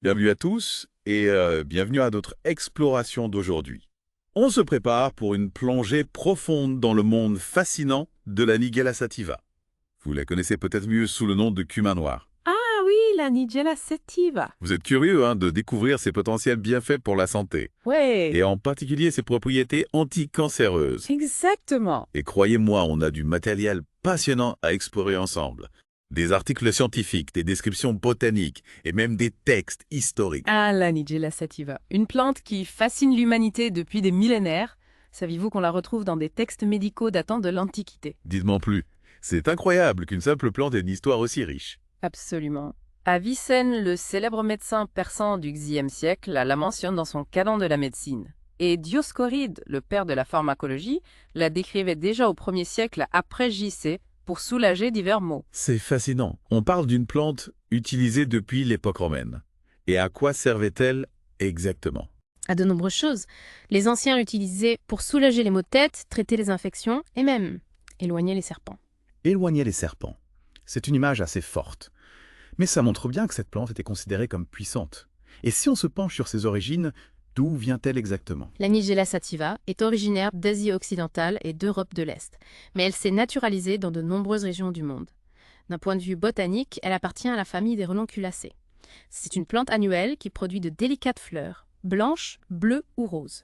Bienvenue à tous et bienvenue à notre exploration d'aujourd'hui. On se prépare pour une plongée profonde dans le monde fascinant de la Nigella sativa. Vous la connaissez peut-être mieux sous le nom de cumin noir. Ah oui, la Nigella sativa. Vous êtes curieux de découvrir ses potentiels bienfaits pour la santé, Ouais, et en particulier ses propriétés anticancéreuses. exactement. Et croyez-moi, on a du matériel passionnant à explorer ensemble. Des articles scientifiques, des descriptions botaniques et même des textes historiques. Ah, la Nigella sativa. Une plante qui fascine l'humanité depuis des millénaires. Saviez-vous qu'on la retrouve dans des textes médicaux datant de l'Antiquité? Dites-moi plus. C'est incroyable qu'une simple plante ait une histoire aussi riche. Absolument. Avicenne, le célèbre médecin persan du Xe siècle, la mentionne dans son Canon de la médecine. Et Dioscoride, le père de la pharmacologie, la décrivait déjà au 1er siècle après JC pour soulager divers maux. C'est fascinant. On parle d'une plante utilisée depuis l'époque romaine. Et à quoi servait-elle exactement? À de nombreuses choses. Les anciens l'utilisaient pour soulager les maux de tête, traiter les infections et même éloigner les serpents. Éloigner les serpents. C'est une image assez forte. Mais ça montre bien que cette plante était considérée comme puissante. Et si on se penche sur ses origines, d'où vient-elle exactement? La Nigella sativa est originaire d'Asie occidentale et d'Europe de l'Est, mais elle s'est naturalisée dans de nombreuses régions du monde. D'un point de vue botanique, elle appartient à la famille des renonculacées. C'est une plante annuelle qui produit de délicates fleurs, blanches, bleues ou roses.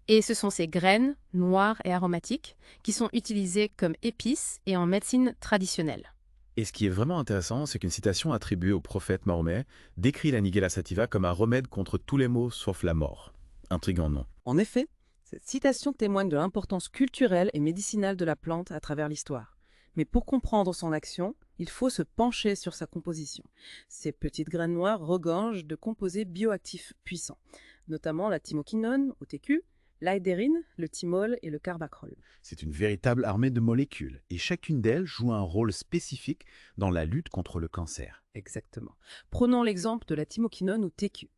Et ce sont ces graines, noires et aromatiques, qui sont utilisées comme épices et en médecine traditionnelle. Et ce qui est vraiment intéressant, c'est qu'une citation attribuée au prophète Mahomet décrit la Nigella sativa comme un remède contre tous les maux sauf la mort. Intriguant, non? En effet, cette citation témoigne de l'importance culturelle et médicinale de la plante à travers l'histoire. Mais pour comprendre son action, il faut se pencher sur sa composition. Ces petites graines noires regorgent de composés bioactifs puissants, notamment la thymoquinone, au TQ, l'aédérine, le thymol et le carbacrol. C'est une véritable armée de molécules, et chacune d'elles joue un rôle spécifique dans la lutte contre le cancer. Exactement. Prenons l'exemple de la thymoquinone ou TQ.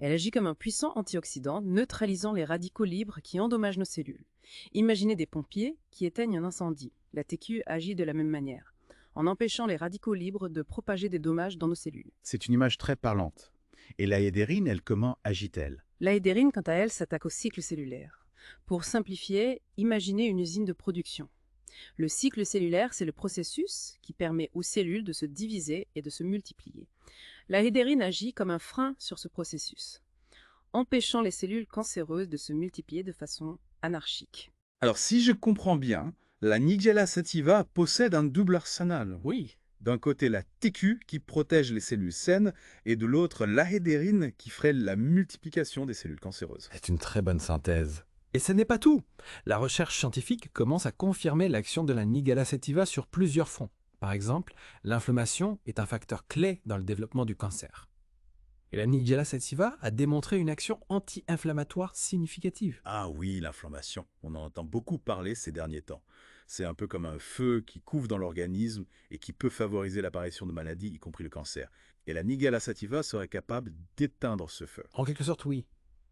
Elle agit comme un puissant antioxydant, neutralisant les radicaux libres qui endommagent nos cellules. Imaginez des pompiers qui éteignent un incendie. La TQ agit de la même manière, en empêchant les radicaux libres de propager des dommages dans nos cellules. C'est une image très parlante. Et l'aédérine, elle, comment agit-elle? L'aédérine, quant à elle, s'attaque au cycle cellulaire. Pour simplifier, imaginez une usine de production. Le cycle cellulaire, c'est le processus qui permet aux cellules de se diviser et de se multiplier. L'aédérine agit comme un frein sur ce processus, empêchant les cellules cancéreuses de se multiplier de façon anarchique. Alors, si je comprends bien, la Nigella sativa possède un double arsenal. Oui, D'un côté, la TQ qui protège les cellules saines et de l'autre, l'aédérine qui freine la multiplication des cellules cancéreuses. C'est une très bonne synthèse. et ce n'est pas tout. La recherche scientifique commence à confirmer l'action de la Nigella sativa sur plusieurs fronts. Par exemple, l'inflammation est un facteur clé dans le développement du cancer. Et la Nigella sativa a démontré une action anti-inflammatoire significative. Ah oui, l'inflammation. On en entend beaucoup parler ces derniers temps. C'est un peu comme un feu qui couve dans l'organisme et qui peut favoriser l'apparition de maladies, y compris le cancer. Et la Nigella sativa serait capable d'éteindre ce feu. En quelque sorte, oui.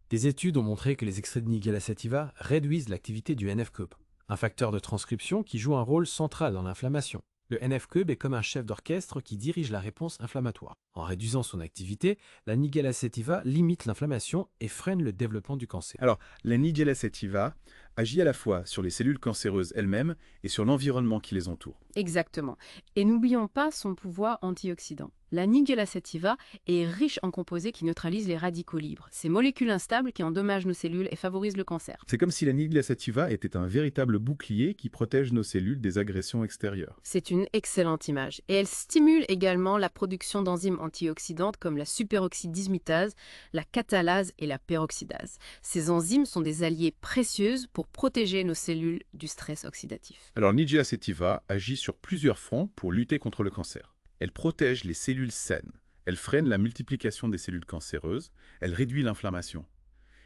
Des études ont montré que les extraits de Nigella sativa réduisent l'activité du NF-κ, un facteur de transcription qui joue un rôle central dans l'inflammation. Le NF-κ est comme un chef d'orchestre qui dirige la réponse inflammatoire. En réduisant son activité, la Nigella sativa limite l'inflammation et freine le développement du cancer. Alors, la Nigella sativa agit à la fois sur les cellules cancéreuses elles-mêmes et sur l'environnement qui les entoure. Exactement. Et n'oublions pas son pouvoir antioxydant. La Nigella sativa est riche en composés qui neutralisent les radicaux libres, ces molécules instables qui endommagent nos cellules et favorisent le cancer. C'est comme si la Nigella sativa était un véritable bouclier qui protège nos cellules des agressions extérieures. C'est une excellente image. Et elle stimule également la production d'enzymes antioxydantes comme la superoxydismutase, la catalase et la peroxydase. Ces enzymes sont des alliés précieux pour protéger nos cellules du stress oxydatif. Alors, Nigella sativa agit sur plusieurs fronts pour lutter contre le cancer. Elle protège les cellules saines, elle freine la multiplication des cellules cancéreuses, elle réduit l'inflammation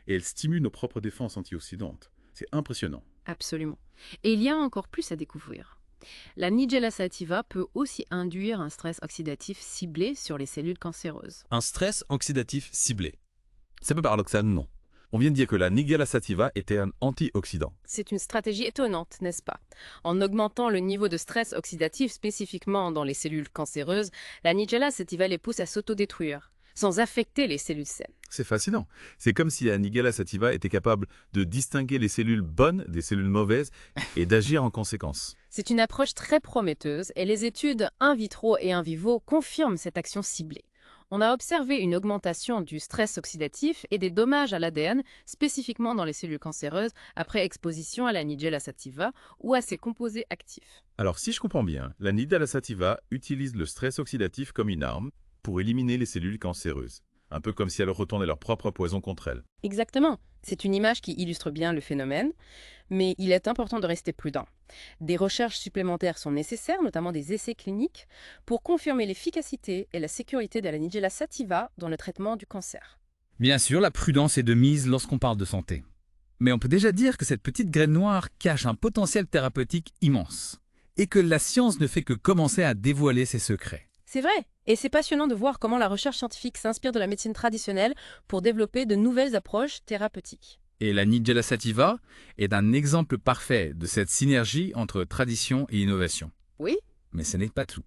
et elle stimule nos propres défenses antioxydantes. C'est impressionnant. Absolument. Et il y a encore plus à découvrir. La Nigella sativa peut aussi induire un stress oxydatif ciblé sur les cellules cancéreuses. Un stress oxydatif ciblé. C'est peu paradoxal, non? On vient de dire que la Nigella sativa était un antioxydant. C'est une stratégie étonnante, n'est-ce pas? En augmentant le niveau de stress oxydatif spécifiquement dans les cellules cancéreuses, la Nigella sativa les pousse à s'autodétruire. sans affecter les cellules saines. C'est fascinant. C'est comme si la Nigella sativa était capable de distinguer les cellules bonnes des cellules mauvaises et d'agir en conséquence. C'est une approche très prometteuse et les études in vitro et in vivo confirment cette action ciblée. On a observé une augmentation du stress oxydatif et des dommages à l'ADN, spécifiquement dans les cellules cancéreuses, après exposition à la Nigella sativa ou à ses composés actifs. Alors si je comprends bien, la Nigella sativa utilise le stress oxydatif comme une arme pour éliminer les cellules cancéreuses. Un peu comme si elles retournaient leur propre poison contre elles. Exactement. C'est une image qui illustre bien le phénomène, mais il est important de rester prudent. Des recherches supplémentaires sont nécessaires, notamment des essais cliniques, pour confirmer l'efficacité et la sécurité de la Nigella sativa dans le traitement du cancer. Bien sûr, la prudence est de mise lorsqu'on parle de santé. Mais on peut déjà dire que cette petite graine noire cache un potentiel thérapeutique immense, et que la science ne fait que commencer à dévoiler ses secrets. C'est vrai, et c'est passionnant de voir comment la recherche scientifique s'inspire de la médecine traditionnelle pour développer de nouvelles approches thérapeutiques. Et la Nigella sativa est un exemple parfait de cette synergie entre tradition et innovation. Oui, Mais ce n'est pas tout.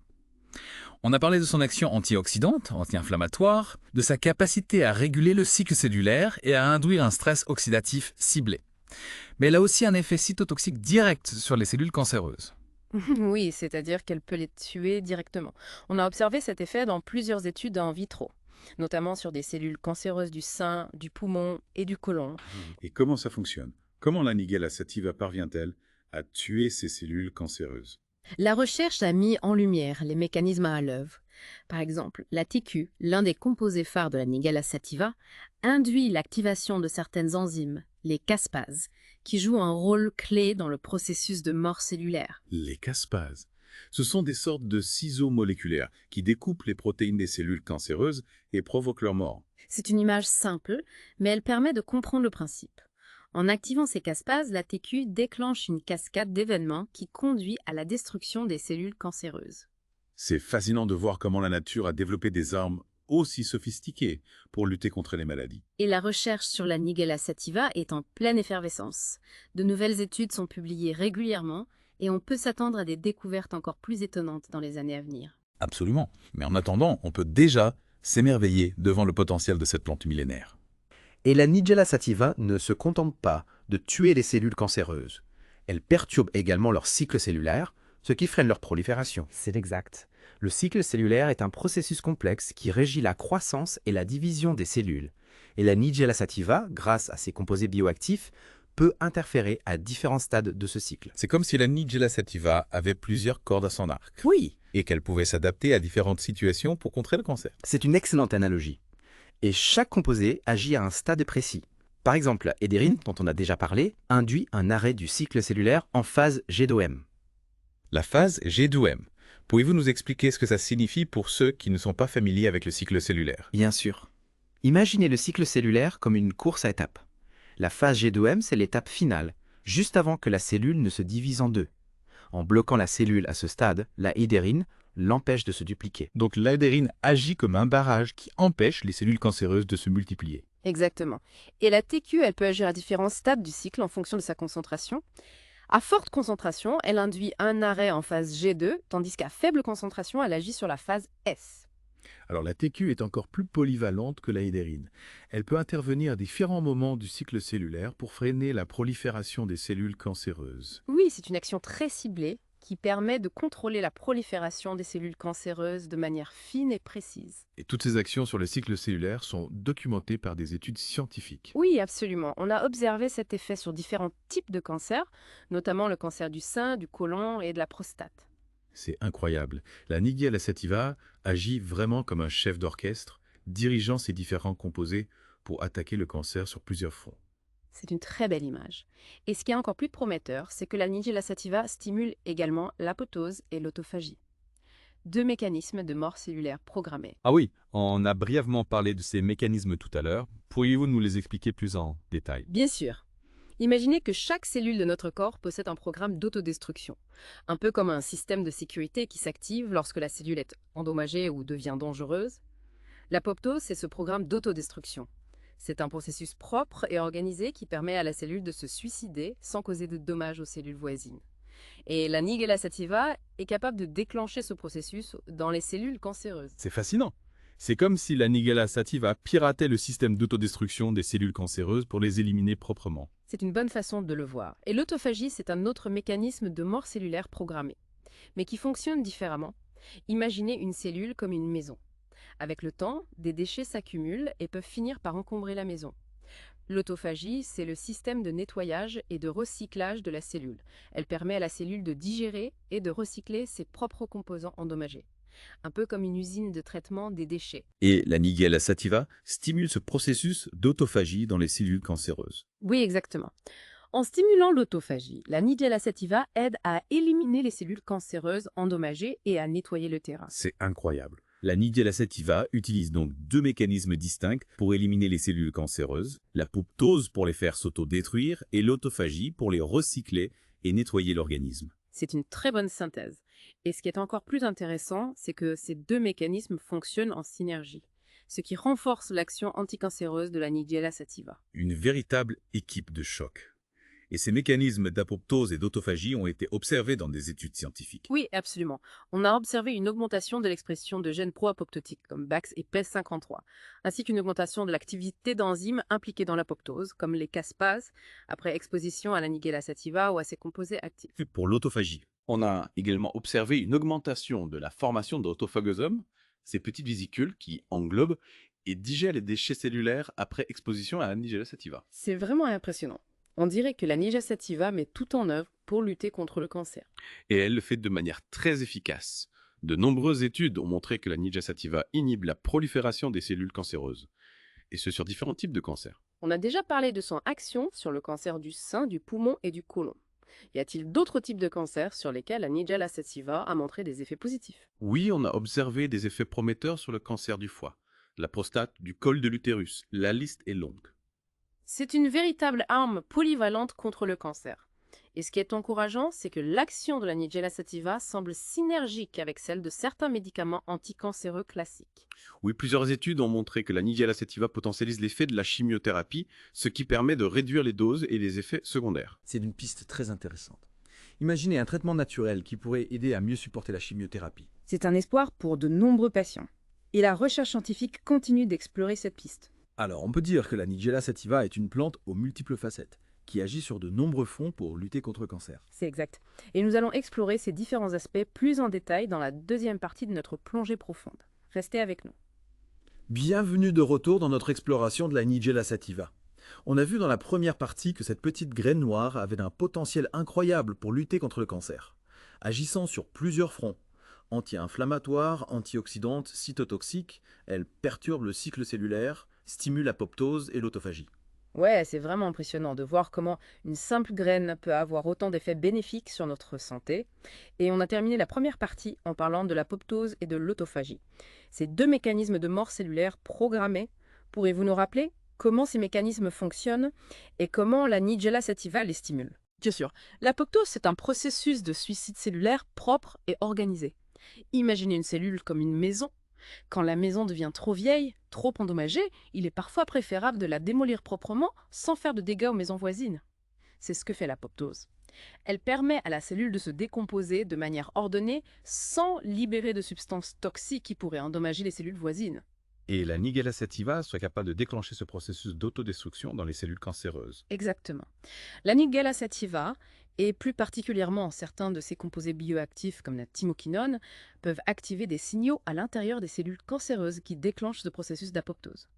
On a parlé de son action antioxydante, anti-inflammatoire, de sa capacité à réguler le cycle cellulaire et à induire un stress oxydatif ciblé. Mais elle a aussi un effet cytotoxique direct sur les cellules cancéreuses. oui, c'est-à-dire qu'elle peut les tuer directement. On a observé cet effet dans plusieurs études in vitro, notamment sur des cellules cancéreuses du sein, du poumon et du côlon. Et comment ça fonctionne? Comment la Nigella sativa parvient-elle à tuer ces cellules cancéreuses? La recherche a mis en lumière les mécanismes à l'œuvre. Par exemple, la TQ, l'un des composés phares de la Nigella sativa, induit l'activation de certaines enzymes, les caspases, qui jouent un rôle clé dans le processus de mort cellulaire. Les caspases. Ce sont des sortes de ciseaux moléculaires qui découpent les protéines des cellules cancéreuses et provoquent leur mort. C'est une image simple, mais elle permet de comprendre le principe. En activant ces caspases, la TQ déclenche une cascade d'événements qui conduit à la destruction des cellules cancéreuses. C'est fascinant de voir comment la nature a développé des armes aussi sophistiquées pour lutter contre les maladies. Et la recherche sur la Nigella sativa est en pleine effervescence. De nouvelles études sont publiées régulièrement et on peut s'attendre à des découvertes encore plus étonnantes dans les années à venir. Absolument. Mais en attendant, on peut déjà s'émerveiller devant le potentiel de cette plante millénaire. Et la Nigella sativa ne se contente pas de tuer les cellules cancéreuses. Elle perturbe également leur cycle cellulaire, ce qui freine leur prolifération. C'est exact. Le cycle cellulaire est un processus complexe qui régit la croissance et la division des cellules. Et la Nigella sativa, grâce à ses composés bioactifs, peut interférer à différents stades de ce cycle. C'est comme si la Nigella sativa avait plusieurs cordes à son arc. Oui, Et qu'elle pouvait s'adapter à différentes situations pour contrer le cancer. c'est une excellente analogie. Et chaque composé agit à un stade précis. Par exemple, la hédérine, dont on a déjà parlé, induit un arrêt du cycle cellulaire en phase G2M. La phase G2M. Pouvez-vous nous expliquer ce que ça signifie pour ceux qui ne sont pas familiers avec le cycle cellulaire? Bien sûr. Imaginez le cycle cellulaire comme une course à étapes. La phase G2M, c'est l'étape finale, juste avant que la cellule ne se divise en deux. En bloquant la cellule à ce stade, la hédérine l'empêche de se dupliquer. Donc l'adérine agit comme un barrage qui empêche les cellules cancéreuses de se multiplier. Exactement. Et la TQ, elle peut agir à différents stades du cycle en fonction de sa concentration. À forte concentration, elle induit un arrêt en phase G2, tandis qu'à faible concentration, elle agit sur la phase S. Alors la TQ est encore plus polyvalente que la hédérine. Elle peut intervenir à différents moments du cycle cellulaire pour freiner la prolifération des cellules cancéreuses. Oui, c'est une action très ciblée qui permet de contrôler la prolifération des cellules cancéreuses de manière fine et précise. Et toutes ces actions sur le cycle cellulaire sont documentées par des études scientifiques. Oui, absolument. On a observé cet effet sur différents types de cancers, notamment le cancer du sein, du côlon et de la prostate. C'est incroyable. La Nigella sativa agit vraiment comme un chef d'orchestre, dirigeant ses différents composés pour attaquer le cancer sur plusieurs fronts. C'est une très belle image. Et ce qui est encore plus prometteur, c'est que la Nigella sativa stimule également l'apoptose et l'autophagie. Deux mécanismes de mort cellulaire programmés. Ah oui, on a brièvement parlé de ces mécanismes tout à l'heure. Pourriez-vous nous les expliquer plus en détail? Bien sûr. Imaginez que chaque cellule de notre corps possède un programme d'autodestruction, un peu comme un système de sécurité qui s'active lorsque la cellule est endommagée ou devient dangereuse. L'apoptose, c'est ce programme d'autodestruction. C'est un processus propre et organisé qui permet à la cellule de se suicider sans causer de dommages aux cellules voisines. Et la Nigella sativa est capable de déclencher ce processus dans les cellules cancéreuses. C'est fascinant. C'est comme si la Nigella sativa piratait le système d'autodestruction des cellules cancéreuses pour les éliminer proprement. C'est une bonne façon de le voir. Et l'autophagie, c'est un autre mécanisme de mort cellulaire programmée, mais qui fonctionne différemment. Imaginez une cellule comme une maison. Avec le temps, des déchets s'accumulent et peuvent finir par encombrer la maison. L'autophagie, c'est le système de nettoyage et de recyclage de la cellule. Elle permet à la cellule de digérer et de recycler ses propres composants endommagés. Un peu comme une usine de traitement des déchets. Et la Nigella sativa stimule ce processus d'autophagie dans les cellules cancéreuses. Oui, exactement. En stimulant l'autophagie, la Nigella sativa aide à éliminer les cellules cancéreuses endommagées et à nettoyer le terrain. C'est incroyable. La Nigella sativa utilise donc deux mécanismes distincts pour éliminer les cellules cancéreuses, l'apoptose pour les faire s'autodétruire et l'autophagie pour les recycler et nettoyer l'organisme. C'est une très bonne synthèse. Et ce qui est encore plus intéressant, c'est que ces deux mécanismes fonctionnent en synergie, ce qui renforce l'action anticancéreuse de la Nigella sativa. Une véritable équipe de choc. Et ces mécanismes d'apoptose et d'autophagie ont été observés dans des études scientifiques. Oui, absolument. On a observé une augmentation de l'expression de gènes pro-apoptotiques comme BAX et PES53, ainsi qu'une augmentation de l'activité d'enzymes impliquées dans l'apoptose, comme les caspases, après exposition à la Nigella sativa ou à ses composés actifs. Pour l'autophagie, On a également observé une augmentation de la formation d'autophagosomes, ces petites vésicules qui englobent et digèrent les déchets cellulaires après exposition à la Nigella sativa. C'est vraiment impressionnant. On dirait que la Nigella sativa met tout en œuvre pour lutter contre le cancer. Et elle le fait de manière très efficace. De nombreuses études ont montré que la Nigella sativa inhibe la prolifération des cellules cancéreuses, et ce sur différents types de cancers. On a déjà parlé de son action sur le cancer du sein, du poumon et du côlon. Y a-t-il d'autres types de cancers sur lesquels la Nigella sativa a montré des effets positifs? Oui, on a observé des effets prometteurs sur le cancer du foie, la prostate, du col de l'utérus. La liste est longue. C'est une véritable arme polyvalente contre le cancer. Et ce qui est encourageant, c'est que l'action de la Nigella sativa semble synergique avec celle de certains médicaments anticancéreux classiques. Oui, plusieurs études ont montré que la Nigella sativa potentialise l'effet de la chimiothérapie, ce qui permet de réduire les doses et les effets secondaires. C'est une piste très intéressante. Imaginez un traitement naturel qui pourrait aider à mieux supporter la chimiothérapie. C'est un espoir pour de nombreux patients. Et la recherche scientifique continue d'explorer cette piste. Alors, on peut dire que la Nigella sativa est une plante aux multiples facettes, qui agit sur de nombreux fronts pour lutter contre le cancer. C'est exact. Et nous allons explorer ces différents aspects plus en détail dans la deuxième partie de notre plongée profonde. Restez avec nous. Bienvenue de retour dans notre exploration de la Nigella sativa. On a vu dans la première partie que cette petite graine noire avait un potentiel incroyable pour lutter contre le cancer, agissant sur plusieurs fronts. Anti-inflammatoire, antioxydante, cytotoxique, elle perturbe le cycle cellulaire, stimule l'apoptose et l'autophagie. Ouais, c'est vraiment impressionnant de voir comment une simple graine peut avoir autant d'effets bénéfiques sur notre santé. Et on a terminé la première partie en parlant de l'apoptose et de l'autophagie. Ces deux mécanismes de mort cellulaire programmés. Pourriez-vous nous rappeler comment ces mécanismes fonctionnent et comment la Nigella sativa les stimule? Bien sûr, l'apoptose, c'est un processus de suicide cellulaire propre et organisé. Imaginez une cellule comme une maison. Quand la maison devient trop vieille, trop endommagée, il est parfois préférable de la démolir proprement sans faire de dégâts aux maisons voisines. C'est ce que fait l'apoptose. Elle permet à la cellule de se décomposer de manière ordonnée sans libérer de substances toxiques qui pourraient endommager les cellules voisines. Et la Nigella sativa serait capable de déclencher ce processus d'autodestruction dans les cellules cancéreuses. Exactement. La Nigella sativa, et plus particulièrement certains de ses composés bioactifs comme la thymoquinone, peuvent activer des signaux à l'intérieur des cellules cancéreuses qui déclenchent ce processus d'apoptose.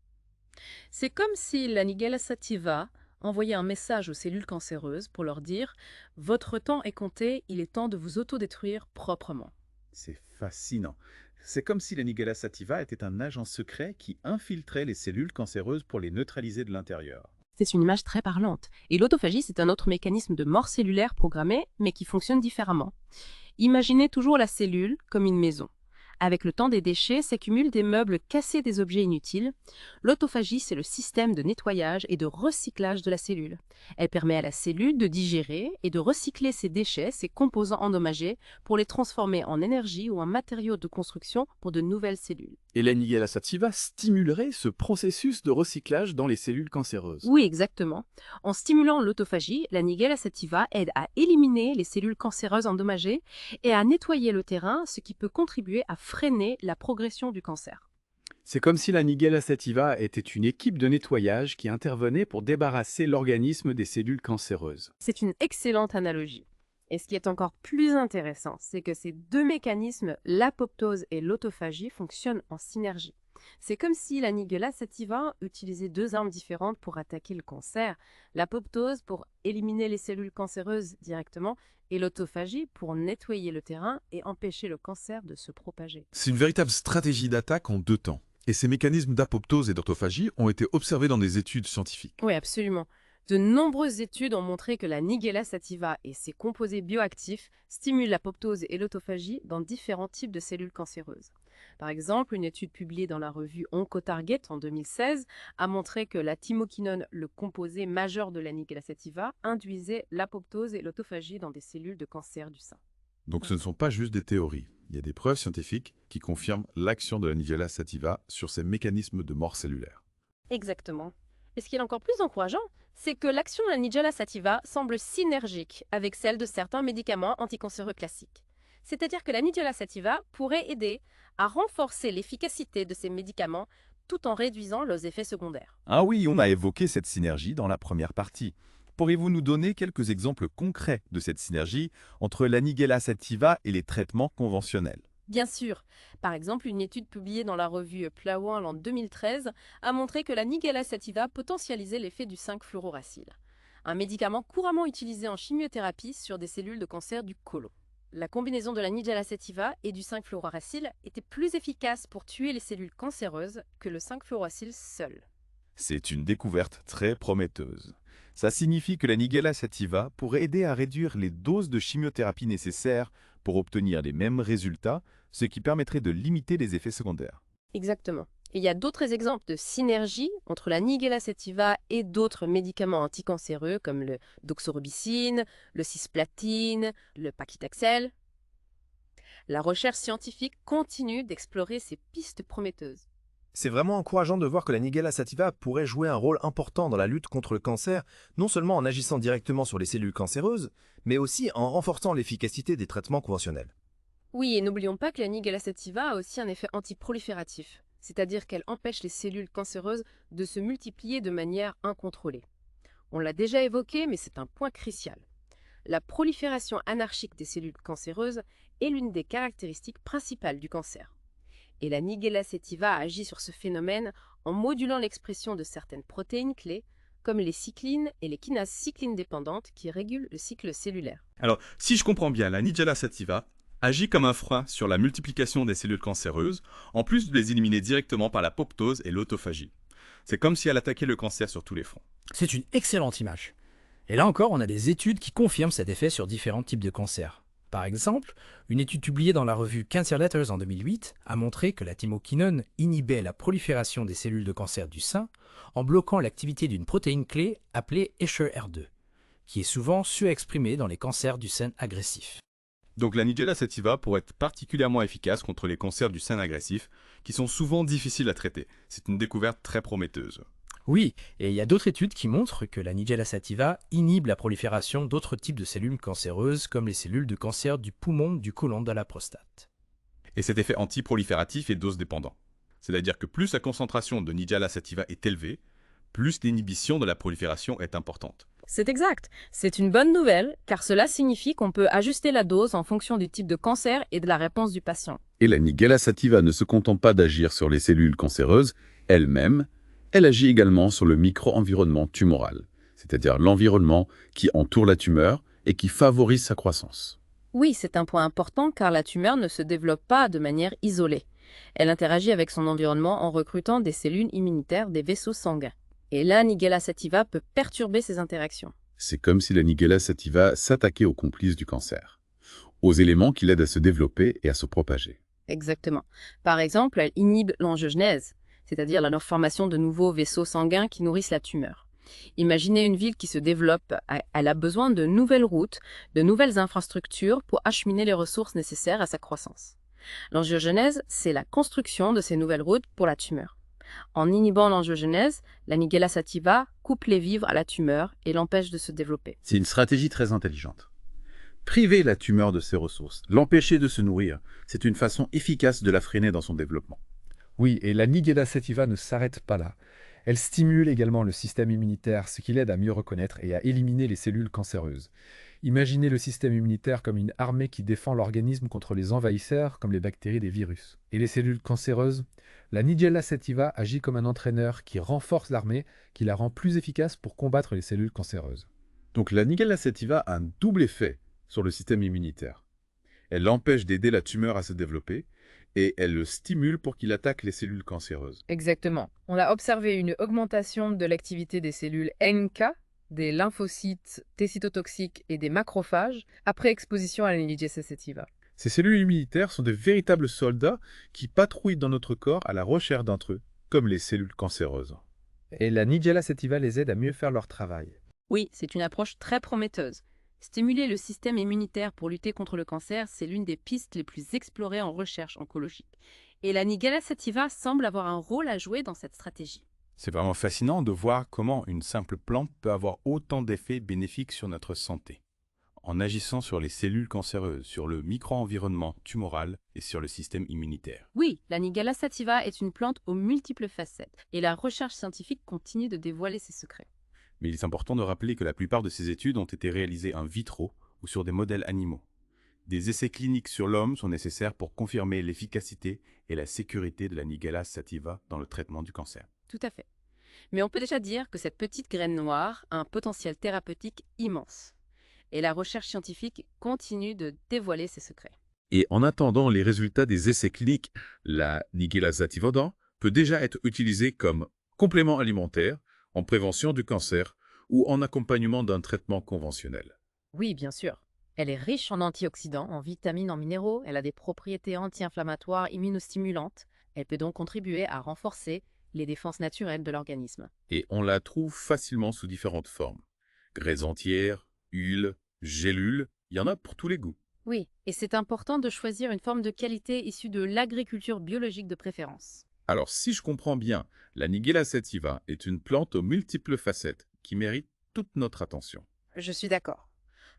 C'est comme si la Nigella sativa envoyait un message aux cellules cancéreuses pour leur dire « Votre temps est compté, il est temps de vous autodétruire proprement ». C'est fascinant. C'est comme si la Nigella sativa était un agent secret qui infiltrait les cellules cancéreuses pour les neutraliser de l'intérieur. C'est une image très parlante. Et l'autophagie, c'est un autre mécanisme de mort cellulaire programmé, mais qui fonctionne différemment. Imaginez toujours la cellule comme une maison. Avec le temps des déchets s'accumulent des meubles cassés, des objets inutiles. L'autophagie, c'est le système de nettoyage et de recyclage de la cellule. Elle permet à la cellule de digérer et de recycler ses déchets, ses composants endommagés, pour les transformer en énergie ou en matériaux de construction pour de nouvelles cellules. Et la Nigella sativa stimulerait ce processus de recyclage dans les cellules cancéreuses. Oui, exactement. En stimulant l'autophagie, la Nigella sativa aide à éliminer les cellules cancéreuses endommagées et à nettoyer le terrain, ce qui peut contribuer à freiner la progression du cancer. C'est comme si la Nigella sativa était une équipe de nettoyage qui intervenait pour débarrasser l'organisme des cellules cancéreuses. C'est une excellente analogie. Et ce qui est encore plus intéressant, c'est que ces deux mécanismes, l'apoptose et l'autophagie, fonctionnent en synergie. C'est comme si la Nigella sativa utilisait deux armes différentes pour attaquer le cancer, l'apoptose pour éliminer les cellules cancéreuses directement et l'autophagie pour nettoyer le terrain et empêcher le cancer de se propager. C'est une véritable stratégie d'attaque en deux temps. Et ces mécanismes d'apoptose et d'autophagie ont été observés dans des études scientifiques. Oui, absolument. De nombreuses études ont montré que la Nigella sativa et ses composés bioactifs stimulent l'apoptose et l'autophagie dans différents types de cellules cancéreuses. Par exemple, une étude publiée dans la revue Oncotarget en 2016 a montré que la thymoquinone, le composé majeur de la Nigella sativa, induisait l'apoptose et l'autophagie dans des cellules de cancer du sein. Donc ce ne sont pas juste des théories. Il y a des preuves scientifiques qui confirment l'action de la Nigella sativa sur ces mécanismes de mort cellulaire. Exactement. Et ce qui est encore plus encourageant, c'est que l'action de la Nigella sativa semble synergique avec celle de certains médicaments anticancéreux classiques. C'est-à-dire que la Nigella sativa pourrait aider à renforcer l'efficacité de ces médicaments tout en réduisant leurs effets secondaires. Ah oui, on a évoqué cette synergie dans la première partie. Pourriez-vous nous donner quelques exemples concrets de cette synergie entre la Nigella sativa et les traitements conventionnels? Bien sûr. Par exemple, une étude publiée dans la revue Plawall en 2013 a montré que la Nigella sativa potentialisait l'effet du 5-fluoracyle, un médicament couramment utilisé en chimiothérapie sur des cellules de cancer du côlon. La combinaison de la Nigella sativa et du 5-fluoracyle était plus efficace pour tuer les cellules cancéreuses que le 5-fluoracyle seul. C'est une découverte très prometteuse. Ça signifie que la Nigella sativa pourrait aider à réduire les doses de chimiothérapie nécessaires pour obtenir les mêmes résultats, ce qui permettrait de limiter les effets secondaires. Exactement. Et il y a d'autres exemples de synergie entre la Nigella sativa et d'autres médicaments anticancéreux comme le doxorubicine, le cisplatine, le paclitaxel. La recherche scientifique continue d'explorer ces pistes prometteuses. C'est vraiment encourageant de voir que la Nigella sativa pourrait jouer un rôle important dans la lutte contre le cancer, non seulement en agissant directement sur les cellules cancéreuses, mais aussi en renforçant l'efficacité des traitements conventionnels. Oui, et n'oublions pas que la Nigella sativa a aussi un effet antiprolifératif, c'est-à-dire qu'elle empêche les cellules cancéreuses de se multiplier de manière incontrôlée. On l'a déjà évoqué, mais c'est un point crucial. La prolifération anarchique des cellules cancéreuses est l'une des caractéristiques principales du cancer. Et la Nigella sativa agit sur ce phénomène en modulant l'expression de certaines protéines clés, comme les cyclines et les kinases cyclines dépendantes qui régulent le cycle cellulaire. Alors, si je comprends bien, la Nigella sativa agit comme un frein sur la multiplication des cellules cancéreuses, en plus de les éliminer directement par l'apoptose et l'autophagie. C'est comme si elle attaquait le cancer sur tous les fronts. C'est une excellente image. Et là encore, on a des études qui confirment cet effet sur différents types de cancers. Par exemple, une étude publiée dans la revue Cancer Letters en 2008 a montré que la thymoquinone inhibait la prolifération des cellules de cancer du sein en bloquant l'activité d'une protéine clé appelée Esher-R2, qui est souvent surexprimée dans les cancers du sein agressif. Donc la Nigella sativa pourrait être particulièrement efficace contre les cancers du sein agressif, qui sont souvent difficiles à traiter. C'est une découverte très prometteuse. Oui, et il y a d'autres études qui montrent que la Nigella sativa inhibe la prolifération d'autres types de cellules cancéreuses comme les cellules de cancer du poumon, du côlon, de la prostate. Et cet effet antiprolifératif est dose dépendant. C'est-à-dire que plus la concentration de Nigella sativa est élevée, plus l'inhibition de la prolifération est importante. C'est exact. C'est une bonne nouvelle, car cela signifie qu'on peut ajuster la dose en fonction du type de cancer et de la réponse du patient. Et la Nigella sativa ne se contente pas d'agir sur les cellules cancéreuses elles-mêmes, elle agit également sur le micro-environnement tumoral, c'est-à-dire l'environnement qui entoure la tumeur et qui favorise sa croissance. Oui, c'est un point important car la tumeur ne se développe pas de manière isolée. Elle interagit avec son environnement en recrutant des cellules immunitaires des vaisseaux sanguins. Et la Nigella sativa peut perturber ces interactions. C'est comme si la Nigella sativa s'attaquait aux complices du cancer, aux éléments qui l'aident à se développer et à se propager. Exactement. Par exemple, elle inhibe l'angiogenèse, c'est-à-dire la formation de nouveaux vaisseaux sanguins qui nourrissent la tumeur. Imaginez une ville qui se développe, elle a besoin de nouvelles routes, de nouvelles infrastructures pour acheminer les ressources nécessaires à sa croissance. L'angiogenèse, c'est la construction de ces nouvelles routes pour la tumeur. En inhibant l'angiogenèse, la Nigella sativa coupe les vivres à la tumeur et l'empêche de se développer. C'est une stratégie très intelligente. Priver la tumeur de ses ressources, l'empêcher de se nourrir, c'est une façon efficace de la freiner dans son développement. Oui, et la Nigella sativa ne s'arrête pas là. Elle stimule également le système immunitaire, ce qui l'aide à mieux reconnaître et à éliminer les cellules cancéreuses. Imaginez le système immunitaire comme une armée qui défend l'organisme contre les envahisseurs comme les bactéries et les virus. Et les cellules cancéreuses? La Nigella sativa agit comme un entraîneur qui renforce l'armée, qui la rend plus efficace pour combattre les cellules cancéreuses. Donc la Nigella sativa a un double effet sur le système immunitaire. Elle empêche d'aider la tumeur à se développer et elle le stimule pour qu'il attaque les cellules cancéreuses. Exactement. On a observé une augmentation de l'activité des cellules NK, des lymphocytes, des cytotoxiques et des macrophages après exposition à la Nigella sativa. Ces cellules immunitaires sont de véritables soldats qui patrouillent dans notre corps à la recherche d'intrus, comme les cellules cancéreuses. Et la Nigella sativa les aide à mieux faire leur travail. Oui, c'est une approche très prometteuse. Stimuler le système immunitaire pour lutter contre le cancer, c'est l'une des pistes les plus explorées en recherche oncologique. Et la Nigella sativa semble avoir un rôle à jouer dans cette stratégie. C'est vraiment fascinant de voir comment une simple plante peut avoir autant d'effets bénéfiques sur notre santé, en agissant sur les cellules cancéreuses, sur le micro-environnement tumoral et sur le système immunitaire. Oui, la Nigella sativa est une plante aux multiples facettes, et la recherche scientifique continue de dévoiler ses secrets. Mais il est important de rappeler que la plupart de ces études ont été réalisées in vitro ou sur des modèles animaux. Des essais cliniques sur l'homme sont nécessaires pour confirmer l'efficacité et la sécurité de la Nigella sativa dans le traitement du cancer. Tout à fait. Mais on peut déjà dire que cette petite graine noire a un potentiel thérapeutique immense. Et la recherche scientifique continue de dévoiler ses secrets. Et en attendant les résultats des essais cliniques, la Nigella sativa peut déjà être utilisée comme complément alimentaire, en prévention du cancer ou en accompagnement d'un traitement conventionnel. Oui, bien sûr. Elle est riche en antioxydants, en vitamines, en minéraux. Elle a des propriétés anti-inflammatoires, immunostimulantes. Elle peut donc contribuer à renforcer les défenses naturelles de l'organisme. Et on la trouve facilement sous différentes formes. Graisses entières, huile, gélules, il y en a pour tous les goûts. Oui, et c'est important de choisir une forme de qualité issue de l'agriculture biologique de préférence. Alors, si je comprends bien, la Nigella sativa est une plante aux multiples facettes qui mérite toute notre attention. Je suis d'accord.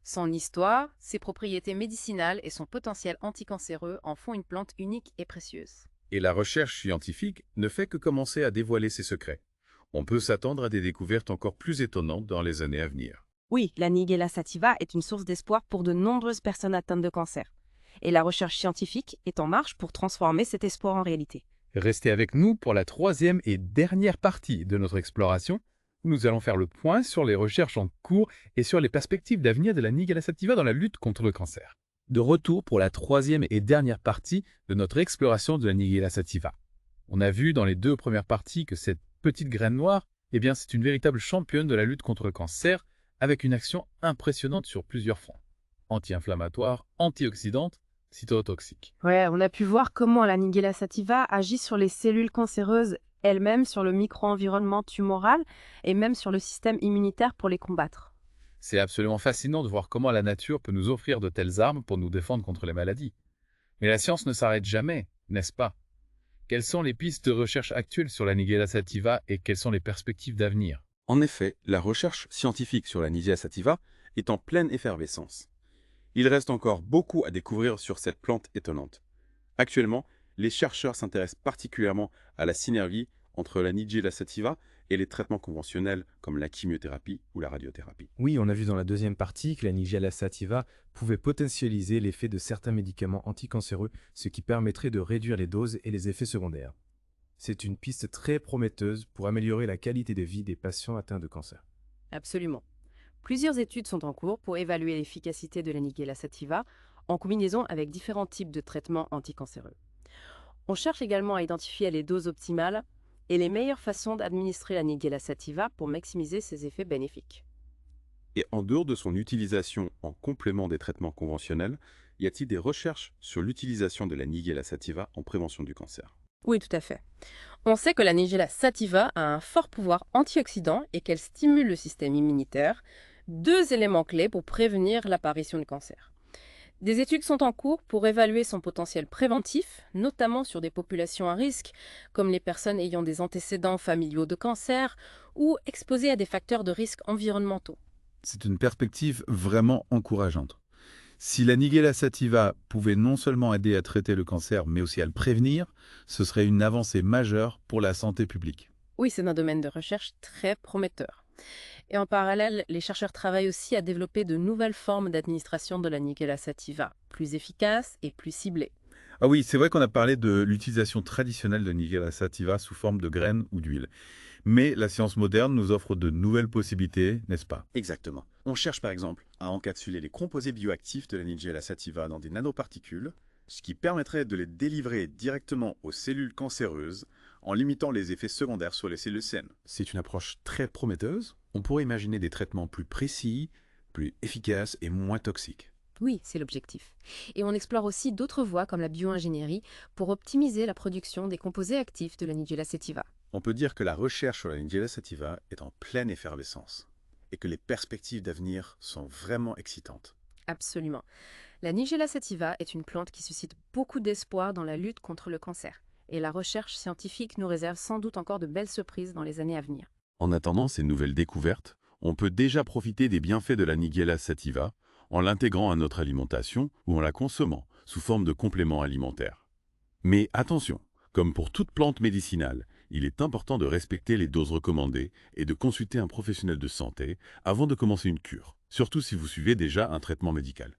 Son histoire, ses propriétés médicinales et son potentiel anticancéreux en font une plante unique et précieuse. Et la recherche scientifique ne fait que commencer à dévoiler ses secrets. On peut s'attendre à des découvertes encore plus étonnantes dans les années à venir. Oui, la Nigella sativa est une source d'espoir pour de nombreuses personnes atteintes de cancer. Et la recherche scientifique est en marche pour transformer cet espoir en réalité. Restez avec nous pour la troisième et dernière partie de notre exploration, où nous allons faire le point sur les recherches en cours et sur les perspectives d'avenir de la Nigella sativa dans la lutte contre le cancer. De retour pour la troisième et dernière partie de notre exploration de la Nigella sativa. On a vu dans les deux premières parties que cette petite graine noire, c'est une véritable championne de la lutte contre le cancer, avec une action impressionnante sur plusieurs fronts. Anti-inflammatoire, antioxydante, cytotoxique. Ouais, on a pu voir comment la Nigella sativa agit sur les cellules cancéreuses elles-mêmes, sur le micro-environnement tumoral et même sur le système immunitaire pour les combattre. C'est absolument fascinant de voir comment la nature peut nous offrir de telles armes pour nous défendre contre les maladies. Mais la science ne s'arrête jamais, n'est-ce pas? Quelles sont les pistes de recherche actuelles sur la Nigella sativa et quelles sont les perspectives d'avenir? En effet, la recherche scientifique sur la Nigella sativa est en pleine effervescence. Il reste encore beaucoup à découvrir sur cette plante étonnante. Actuellement, les chercheurs s'intéressent particulièrement à la synergie entre la Nigella sativa et les traitements conventionnels comme la chimiothérapie ou la radiothérapie. Oui, on a vu dans la deuxième partie que la Nigella sativa pouvait potentialiser l'effet de certains médicaments anticancéreux, ce qui permettrait de réduire les doses et les effets secondaires. C'est une piste très prometteuse pour améliorer la qualité de vie des patients atteints de cancer. Absolument. Plusieurs études sont en cours pour évaluer l'efficacité de la Nigella sativa en combinaison avec différents types de traitements anticancéreux. On cherche également à identifier les doses optimales et les meilleures façons d'administrer la Nigella sativa pour maximiser ses effets bénéfiques. Et en dehors de son utilisation en complément des traitements conventionnels, y a-t-il des recherches sur l'utilisation de la Nigella sativa en prévention du cancer? Oui, tout à fait. On sait que la Nigella sativa a un fort pouvoir antioxydant et qu'elle stimule le système immunitaire, deux éléments clés pour prévenir l'apparition du cancer. Des études sont en cours pour évaluer son potentiel préventif, notamment sur des populations à risque, comme les personnes ayant des antécédents familiaux de cancer ou exposées à des facteurs de risque environnementaux. C'est une perspective vraiment encourageante. Si la Nigella sativa pouvait non seulement aider à traiter le cancer, mais aussi à le prévenir, ce serait une avancée majeure pour la santé publique. Oui, c'est un domaine de recherche très prometteur. Et en parallèle, les chercheurs travaillent aussi à développer de nouvelles formes d'administration de la Nigella sativa, plus efficaces et plus ciblées. Ah oui, c'est vrai qu'on a parlé de l'utilisation traditionnelle de Nigella sativa sous forme de graines ou d'huile. Mais la science moderne nous offre de nouvelles possibilités, n'est-ce pas? Exactement. On cherche par exemple à encapsuler les composés bioactifs de la Nigella sativa dans des nanoparticules, ce qui permettrait de les délivrer directement aux cellules cancéreuses en limitant les effets secondaires sur les cellules saines. C'est une approche très prometteuse. On pourrait imaginer des traitements plus précis, plus efficaces et moins toxiques. Oui, c'est l'objectif. Et on explore aussi d'autres voies comme la bioingénierie pour optimiser la production des composés actifs de la Nigella sativa. On peut dire que la recherche sur la Nigella sativa est en pleine effervescence et que les perspectives d'avenir sont vraiment excitantes. Absolument. La Nigella sativa est une plante qui suscite beaucoup d'espoir dans la lutte contre le cancer. Et la recherche scientifique nous réserve sans doute encore de belles surprises dans les années à venir. En attendant ces nouvelles découvertes, on peut déjà profiter des bienfaits de la Nigella sativa en l'intégrant à notre alimentation ou en la consommant sous forme de complément alimentaire. Mais attention, comme pour toute plante médicinale, il est important de respecter les doses recommandées et de consulter un professionnel de santé avant de commencer une cure, surtout si vous suivez déjà un traitement médical.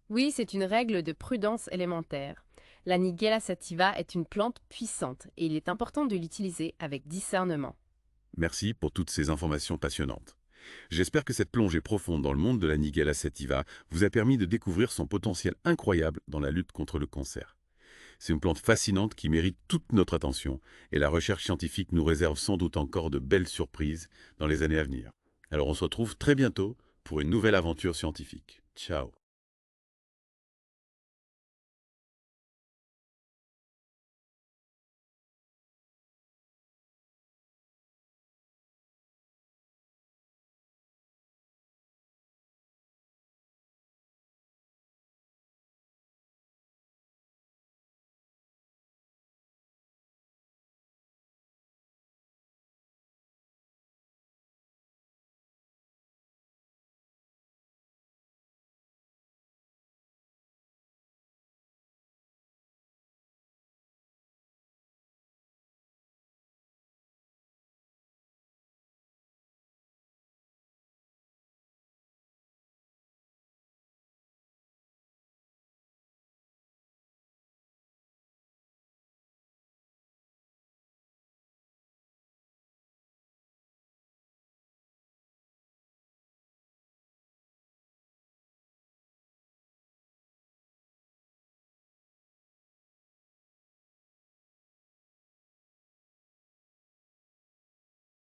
Oui, c'est une règle de prudence élémentaire. La Nigella sativa est une plante puissante et il est important de l'utiliser avec discernement. Merci pour toutes ces informations passionnantes. J'espère que cette plongée profonde dans le monde de la Nigella sativa vous a permis de découvrir son potentiel incroyable dans la lutte contre le cancer. C'est une plante fascinante qui mérite toute notre attention et la recherche scientifique nous réserve sans doute encore de belles surprises dans les années à venir. Alors on se retrouve très bientôt pour une nouvelle aventure scientifique. Ciao!